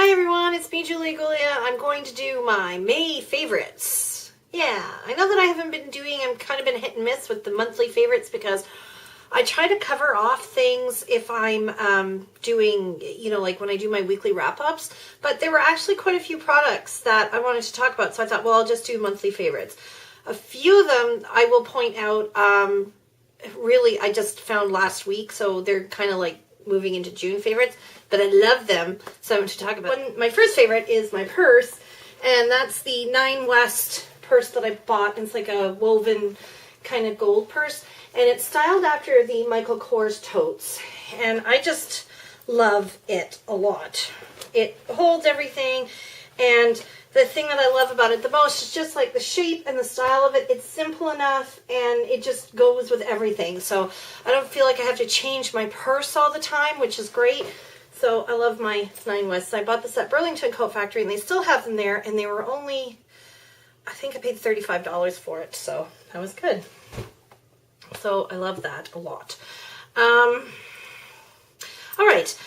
Hi everyone, it's me, Julia. I'm going to do my May favorites. Yeah, I know that I haven't been doing, I've kind of been hit and miss with the monthly favorites because I try to cover off things if I'm doing, like when I do my weekly wrap-ups, but there were actually quite a few products that I wanted to talk about, so I thought, well, I'll just do monthly favorites. A few of them I will point out, really, I just found last week, so they're kind of like moving into June favorites, but I love them, so I'm going to talk about my first favorite is my purse, and that's the 9 West purse that I bought. It's like a woven kind of gold purse, and it's styled after the Michael Kors totes, and I just love it a lot. It holds everything, and the thing that I love about it the most is just like the shape and the style of it. It's simple enough and it just goes with everything. So I don't feel like I have to change my purse all the time, which is great. So I love my 9 West. I bought this at Burlington Coat Factory and they still have them there, and they were only, I think I paid $35 for it. So that was good. So I love that a lot. All right.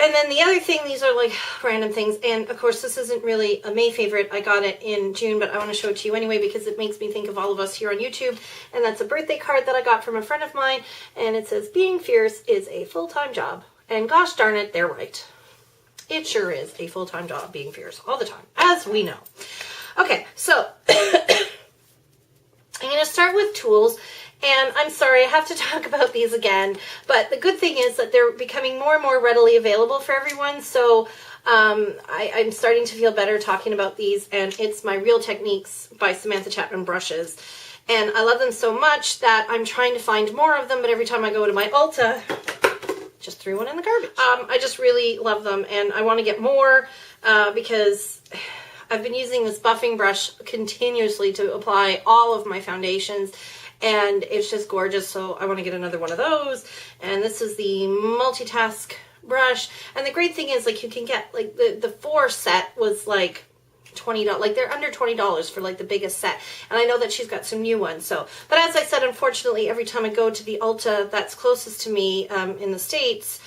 And then the other thing, these are like random things, and of course this isn't really a May favorite. I got it in June, but I want to show it to you anyway because it makes me think of all of us here on YouTube, and that's a birthday card that I got from a friend of mine, and it says, "Being fierce is a full-time job." And gosh darn it, they're right. It sure is a full-time job being fierce all the time, as we know. Okay, so I'm going to start with tools. And I'm sorry, I have to talk about these again, but the good thing is that they're becoming more and more readily available for everyone, so I'm starting to feel better talking about these, and it's my Real Techniques by Samantha Chapman brushes. And I love them so much that I'm trying to find more of them, but every time I go to my Ulta, just threw one in the garbage. I just really love them, and I want to get more because I've been using this buffing brush continuously to apply all of my foundations, and it's just gorgeous, so I want to get another one of those. And this is the multitask brush, and the great thing is, like, you can get, like, the 4 set was like $20, like they're under $20 for like the biggest set, and I know that she's got some new ones. So, but as I said, unfortunately, every time I go to the Ulta that's closest to me in the States,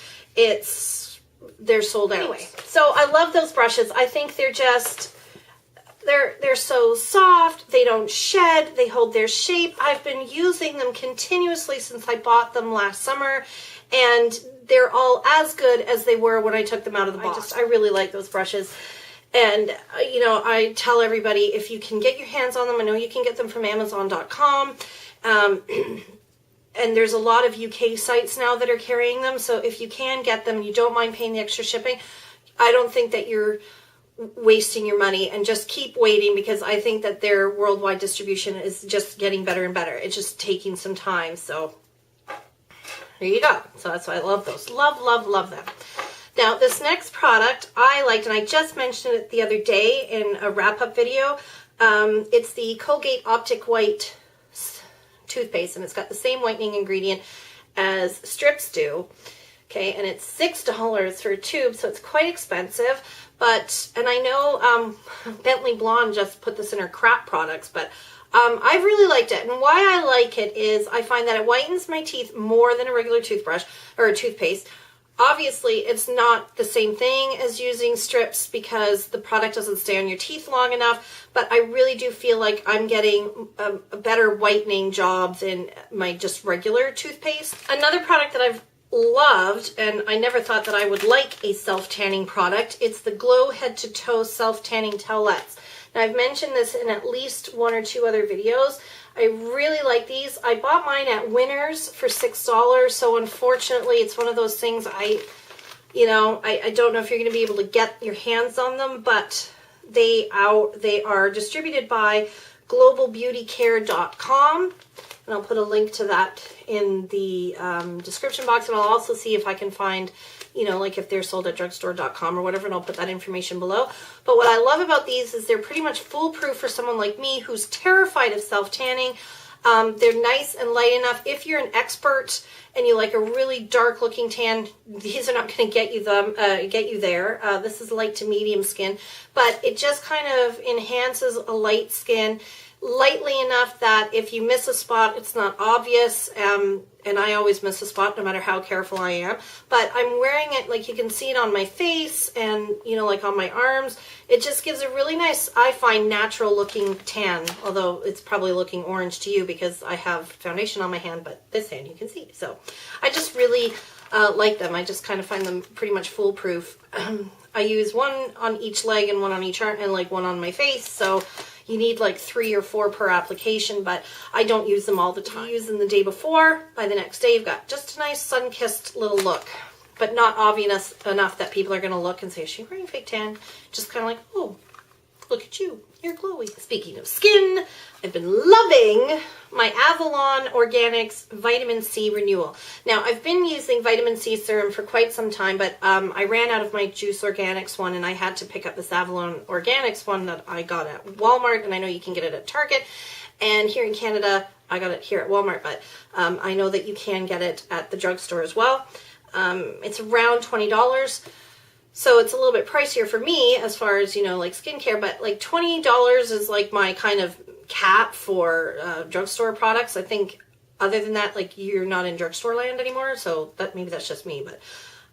they're sold out. Anyway, so I love those brushes. I think they're just, they're so soft, they don't shed, they hold their shape. I've been using them continuously since I bought them last summer, and they're all as good as they were when I took them out of the box. I really like those brushes. And, I tell everybody, if you can get your hands on them, I know you can get them from Amazon.com, and there's a lot of UK sites now that are carrying them, so if you can get them and you don't mind paying the extra shipping, I don't think that you're wasting your money, and just keep waiting, because I think that their worldwide distribution is just getting better and better. It's just taking some time, so there you go. So that's why I love those. Love, love, love them. Now, this next product I liked, and I just mentioned it the other day in a wrap-up video. It's the Colgate Optic White toothpaste, and it's got the same whitening ingredient as strips do. Okay, and it's $6 for a tube, so it's quite expensive. But, and I know Bentley Blonde just put this in her crap products, but I've really liked it. And why I like it is I find that it whitens my teeth more than a regular toothbrush or a toothpaste. Obviously, it's not the same thing as using strips because the product doesn't stay on your teeth long enough, but I really do feel like I'm getting a better whitening job than my just regular toothpaste. Another product that I've loved, and I never thought that I would like a self-tanning product, it's the Glow Head to Toe Self-Tanning Towelettes. Now, I've mentioned this in at least 1 or 2 other videos. I really like these. I bought mine at Winners for $6, so unfortunately it's one of those things I don't know if you're going to be able to get your hands on them, but they are distributed by globalbeautycare.com, and I'll put a link to that in the description box, and I'll also see if I can find, like if they're sold at drugstore.com or whatever, and I'll put that information below. But what I love about these is they're pretty much foolproof for someone like me who's terrified of self-tanning. They're nice and light enough. If you're an expert and you like a really dark looking tan, these are not going to get you there. This is light to medium skin, but it just kind of enhances a light skin. lightly enough that if you miss a spot, it's not obvious. And I always miss a spot no matter how careful I am. But I'm wearing it, like you can see it on my face and, you know, like on my arms. It just gives a really nice, I find, natural looking tan. Although it's probably looking orange to you because I have foundation on my hand, but this hand you can see. So I just really like them. I just kind of find them pretty much foolproof. I use one on each leg and one on each arm and like one on my face. So you need like 3 or 4 per application, but I don't use them all the time. You use them the day before. By the next day, you've got just a nice sun-kissed little look, but not obvious enough that people are going to look and say, is she wearing fake tan? Just kind of like, oh, look at you. You're glowy. Speaking of skin, I've been loving my Avalon Organics Vitamin C Renewal. Now, I've been using vitamin C serum for quite some time, but I ran out of my Juice Organics one, and I had to pick up this Avalon Organics one that I got at Walmart, and I know you can get it at Target. And here in Canada, I got it here at Walmart, but I know that you can get it at the drugstore as well. It's around $20. So it's a little bit pricier for me as far as, you know, like skincare, but like $20 is like my kind of cap for drugstore products. I think other than that, like you're not in drugstore land anymore. So that maybe that's just me, but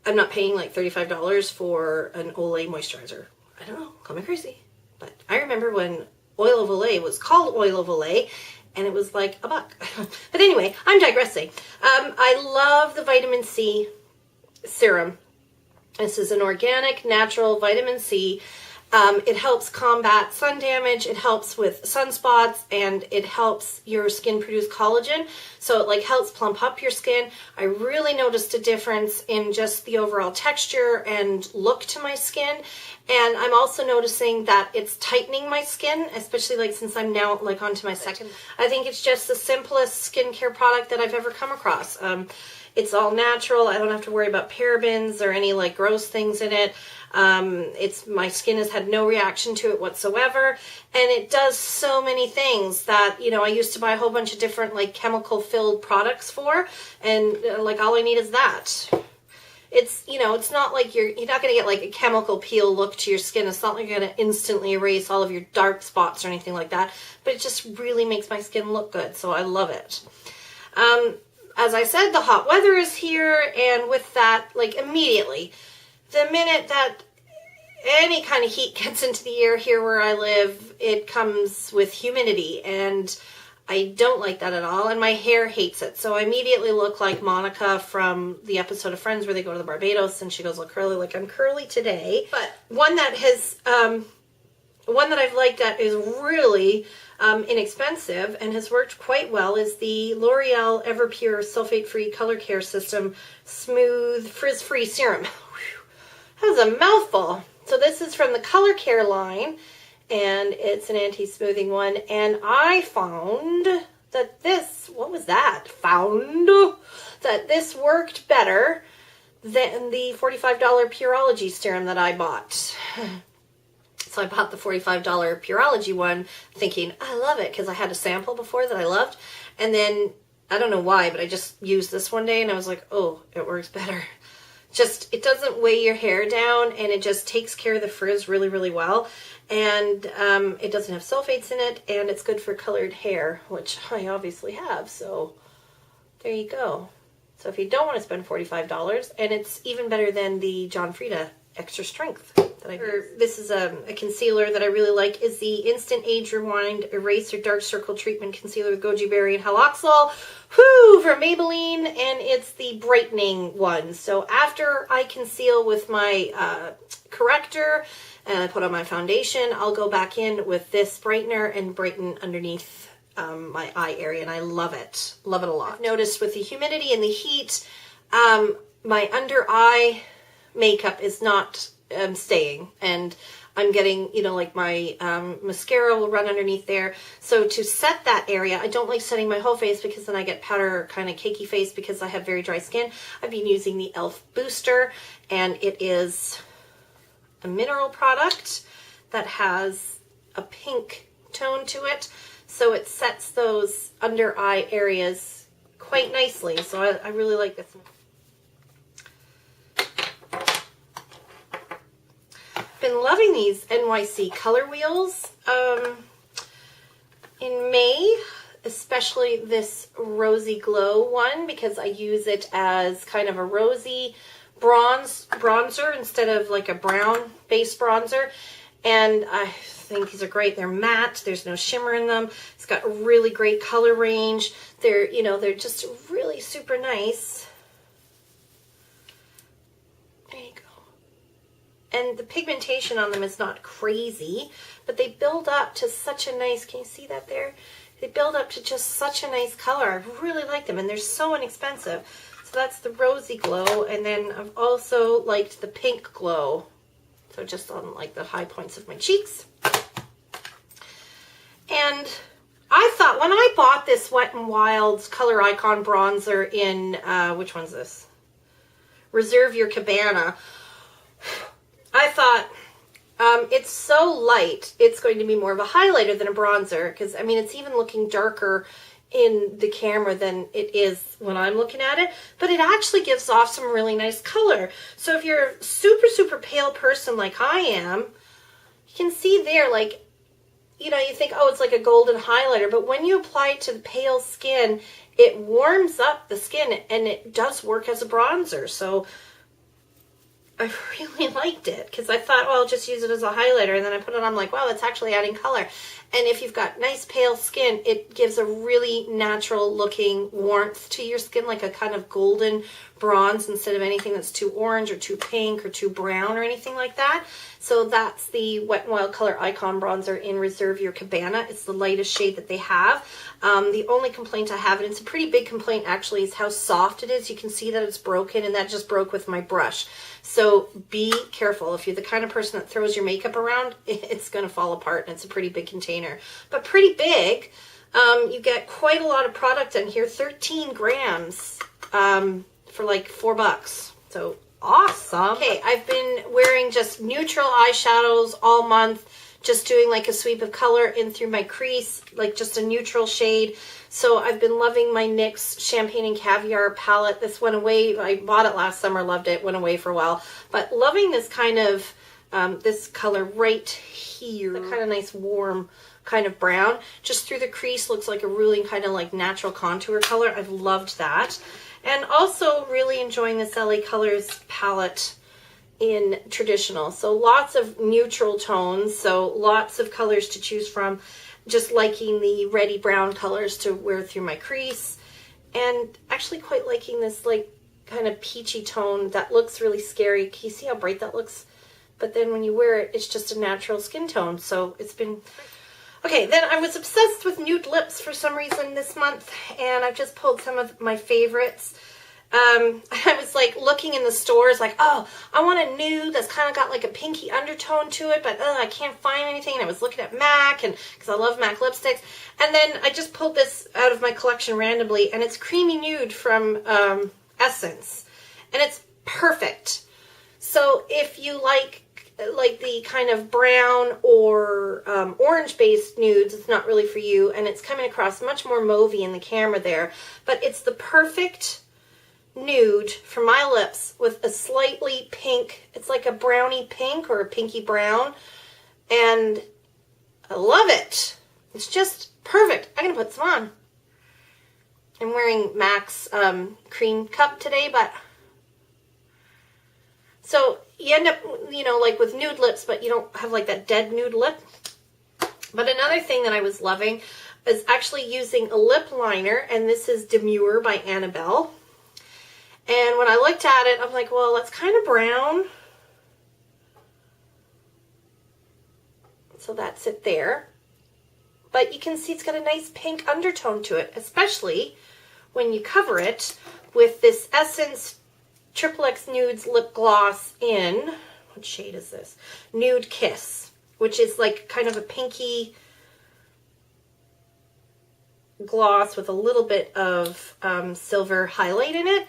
I'm not paying like $35 for an Olay moisturizer. I don't know, call me crazy. But I remember when Oil of Olay was called Oil of Olay and it was like $1. But anyway, I'm digressing. I love the vitamin C serum. This is an organic, natural vitamin C. It helps combat sun damage, it helps with sunspots, and it helps your skin produce collagen. So it like helps plump up your skin. I really noticed a difference in just the overall texture and look to my skin. And I'm also noticing that it's tightening my skin, especially like since I'm now like onto my second. I think it's just the simplest skincare product that I've ever come across. It's all natural. I don't have to worry about parabens or any like gross things in it. My skin has had no reaction to it whatsoever, and it does so many things that, you know, I used to buy a whole bunch of different like chemical filled products for, and like all I need is that. It's, you know, it's not like you're not going to get like a chemical peel look to your skin. It's not like you're going to instantly erase all of your dark spots or anything like that, but it just really makes my skin look good. So I love it. As I said, the hot weather is here, and with that, like immediately, the minute that any kind of heat gets into the air here where I live, it comes with humidity, and I don't like that at all, and my hair hates it. So I immediately look like Monica from the episode of Friends where they go to the Barbados, and she goes, look curly, like I'm curly today. But one that I've liked that is really inexpensive and has worked quite well is the L'Oreal Everpure Sulfate-Free Color Care System Smooth Frizz-Free Serum. That was a mouthful. So this is from the Color Care line, and it's an anti-smoothing one. And I found that this worked better than the $45 Pureology serum that I bought. So I bought the $45 Pureology one thinking, I love it, because I had a sample before that I loved. And then, I don't know why, but I just used this one day and I was like, oh, it works better. Just, it doesn't weigh your hair down, and it just takes care of the frizz really, really well. And it doesn't have sulfates in it, and it's good for colored hair, which I obviously have. So there you go. So if you don't want to spend $45, and it's even better than the John Frieda Extra Strength that I use. This is a concealer that I really like, is the Instant Age Rewind Eraser Dark Circle Treatment Concealer with Goji Berry and Haloxol. Whoo! From Maybelline, and it's the brightening one. So after I conceal with my corrector and I put on my foundation, I'll go back in with this brightener and brighten underneath my eye area, and I love it. Love it a lot. I've noticed with the humidity and the heat, my under eye makeup is not staying, and I'm getting, you know, like my mascara will run underneath there. So to set that area, I don't like setting my whole face because then I get powder kind of cakey face because I have very dry skin. I've been using the e.l.f. Booster, and it is a mineral product that has a pink tone to it. So it sets those under eye areas quite nicely. So I really like this one. Been loving these NYC color wheels. in May, especially this Rosy Glow one, because I use it as kind of a rosy bronzer instead of like a brown base bronzer. And I think these are great. They're matte. There's no shimmer in them. It's got a really great color range. They're, you know, they're just really super nice. There you go. And the pigmentation on them is not crazy, but they build up to such a nice, can you see that there? They build up to just such a nice color. I really like them, and they're so inexpensive. So that's the Rosy Glow, and then I've also liked the Pink Glow. So just on like the high points of my cheeks. And I thought when I bought this Wet n Wild's Color Icon Bronzer in, which one's this? Reserve Your Cabana. I thought, it's so light, it's going to be more of a highlighter than a bronzer. Because, I mean, it's even looking darker in the camera than it is when I'm looking at it, but it actually gives off some really nice color. So if you're a super pale person like I am, you can see there, like, you know, you think, oh, it's like a golden highlighter, but when you apply it to the pale skin, it warms up the skin and it does work as a bronzer. So I really liked it because I thought, well, I'll just use it as a highlighter, and then I put it on, I'm like, wow, it's actually adding color. And if you've got nice pale skin, it gives a really natural looking warmth to your skin, like a kind of golden bronze instead of anything that's too orange or too pink or too brown or anything like that. So that's the Wet n Wild Color Icon Bronzer in Reserve Your Cabana. It's the lightest shade that they have. The only complaint I have, and it's a pretty big complaint actually, is how soft it is. You can see that it's broken, and that just broke with my brush. So be careful. If you're the kind of person that throws your makeup around, it's going to fall apart, and it's a pretty big container. But pretty big. You get quite a lot of product in here, 13 grams for like $4. So awesome. Okay, I've been wearing just neutral eyeshadows all month, just doing like a sweep of color in through my crease, like just a neutral shade. So I've been loving my NYX Champagne and Caviar palette. This went away. I bought it last summer, loved it, went away for a while. But loving this kind of, this color right here, the kind of nice warm kind of brown. Just through the crease, looks like a really kind of like natural contour color. I've loved that. And also really enjoying this LA Colors palette in traditional. So lots of neutral tones, so lots of colors to choose from. Just liking the reddy brown colors to wear through my crease, and actually quite liking this like kind of peachy tone that looks really scary. Can you see how bright that looks? But then when you wear it, it's just a natural skin tone. So it's been okay. Then I was obsessed with nude lips for some reason this month, and I've just pulled some of my favorites. I was like looking in the stores like, oh, I want a nude that's kind of got like a pinky undertone to it, but I can't find anything. And I was looking at MAC, and because I love MAC lipsticks. And then I just pulled this out of my collection randomly, and it's Creamy Nude from Essence, and it's perfect. So if you like the kind of brown or orange based nudes, it's not really for you, and it's coming across much more mauvey in the camera there, but it's the perfect nude for my lips with a slightly pink, it's like a brownie pink or a pinky brown, and I love it. It's just perfect. I'm gonna put some on. I'm wearing MAC's cream cup today, but so you end up, you know, like with nude lips, but you don't have like that dead nude lip. But another thing that I was loving is actually using a lip liner, and this is Demure by Annabelle. And when I looked at it, I'm like, well, that's kind of brown. So that's it there. But you can see it's got a nice pink undertone to it, especially when you cover it with this Essence XXX Nudes Lip Gloss in, what shade is this? Nude Kiss, which is like kind of a pinky gloss with a little bit of silver highlight in it.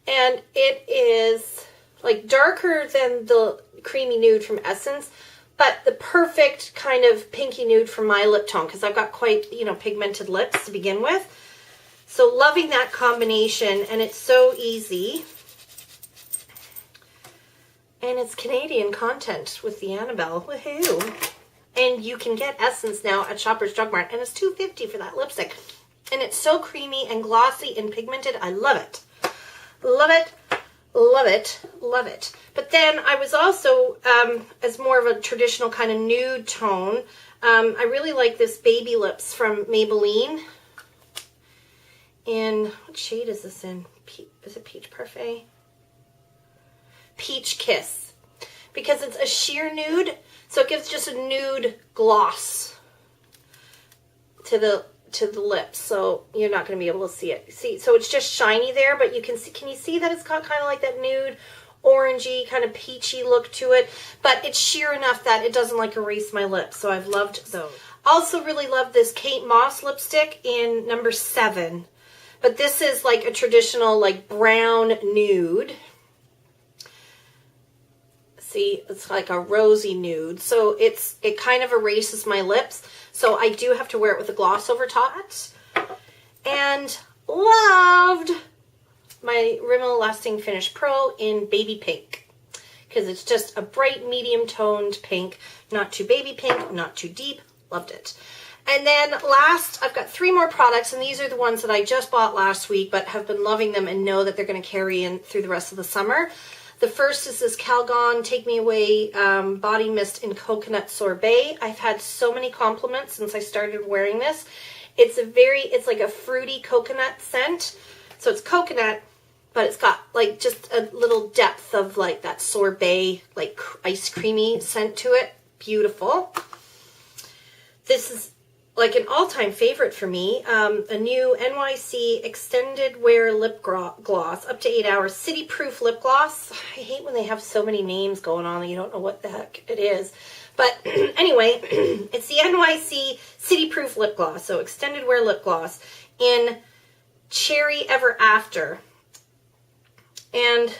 And it is like darker than the Creamy Nude from Essence, but the perfect kind of pinky nude for my lip tone, because I've got quite, you know, pigmented lips to begin with. So loving that combination, and it's so easy. And it's Canadian content with the Annabelle. Woohoo! And you can get Essence now at Shoppers Drug Mart, and it's $2.50 for that lipstick. And it's so creamy and glossy and pigmented. I love it. Love it. Love it. Love it. But then I was also, as more of a traditional kind of nude tone, I really like this Baby Lips from Maybelline. And what shade is this in? Is it Peach Parfait? Peach Kiss. Because it's a sheer nude, so it gives just a nude gloss to the lips, so you're not going to be able to see it. See, so it's just shiny there, but you can see, can you see that it's got kind of like that nude, orangey, kind of peachy look to it, but it's sheer enough that it doesn't like erase my lips, so I've loved those. Also really love this Kate Moss lipstick in number 7, but this is like a traditional like brown nude. See, it's like a rosy nude, so it kind of erases my lips, so I do have to wear it with a gloss over top. And loved my Rimmel Lasting Finish Pro in Baby Pink, because it's just a bright medium toned pink, not too baby pink, not too deep. Loved it. And then last, I've got 3 more products, and these are the ones that I just bought last week but have been loving them and know that they're going to carry in through the rest of the summer. The first is this Calgon Take Me Away Body Mist in Coconut Sorbet. I've had so many compliments since I started wearing this. It's like a fruity coconut scent. So it's coconut, but it's got like just a little depth of like that sorbet, like ice creamy scent to it. Beautiful. This is like an all-time favorite for me, a new NYC Extended Wear Lip Gloss, up to 8 hours, City Proof Lip Gloss. I hate when they have so many names going on and you don't know what the heck it is. But anyway, it's the NYC City Proof Lip Gloss, so Extended Wear Lip Gloss in Cherry Ever After. And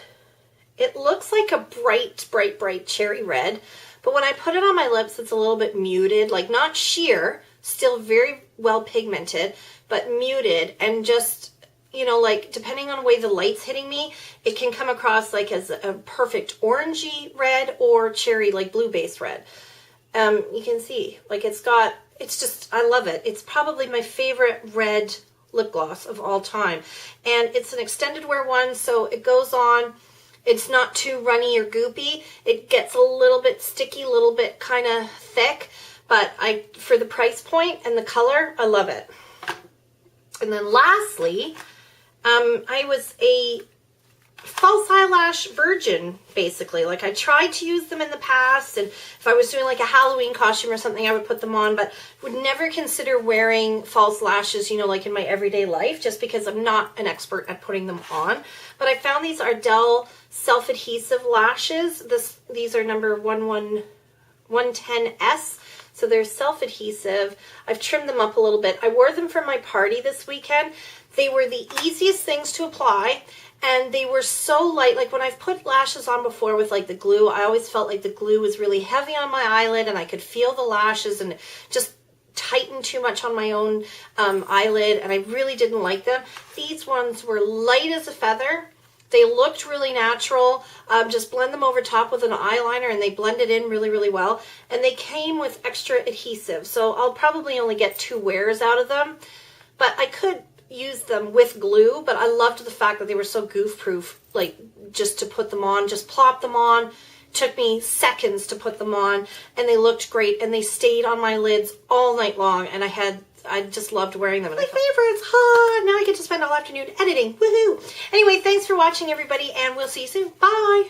it looks like a bright, bright, bright cherry red, but when I put it on my lips, it's a little bit muted, like not sheer, still very well pigmented, but muted, and just, you know, like depending on the way the light's hitting me, it can come across like as a perfect orangey red or cherry, like blue base red. You can see, like it's just, I love it. It's probably my favorite red lip gloss of all time. And it's an extended wear one, so it goes on. It's not too runny or goopy. It gets a little bit sticky, a little bit kind of thick. But for the price point and the color, I love it. And then lastly, I was a false eyelash virgin, basically. Like I tried to use them in the past, and if I was doing like a Halloween costume or something, I would put them on, but would never consider wearing false lashes, you know, like in my everyday life, just because I'm not an expert at putting them on. But I found these Ardell self-adhesive lashes. These are number 110S. So they're self-adhesive. I've trimmed them up a little bit. I wore them for my party this weekend. They were the easiest things to apply, and they were so light. Like when I've put lashes on before with like the glue, I always felt like the glue was really heavy on my eyelid, and I could feel the lashes and just tightened too much on my own eyelid, and I really didn't like them. These ones were light as a feather. They looked really natural. Just blend them over top with an eyeliner and they blended in really, really well. And they came with extra adhesive. So I'll probably only get 2 wears out of them. But I could use them with glue, but I loved the fact that they were so goof proof. Like just to put them on, just plop them on. Took me seconds to put them on, and they looked great, and they stayed on my lids all night long, and I just loved wearing them. My favorites, now I get to spend all afternoon editing, woohoo! Anyway, thanks for watching, everybody, and we'll see you soon. Bye!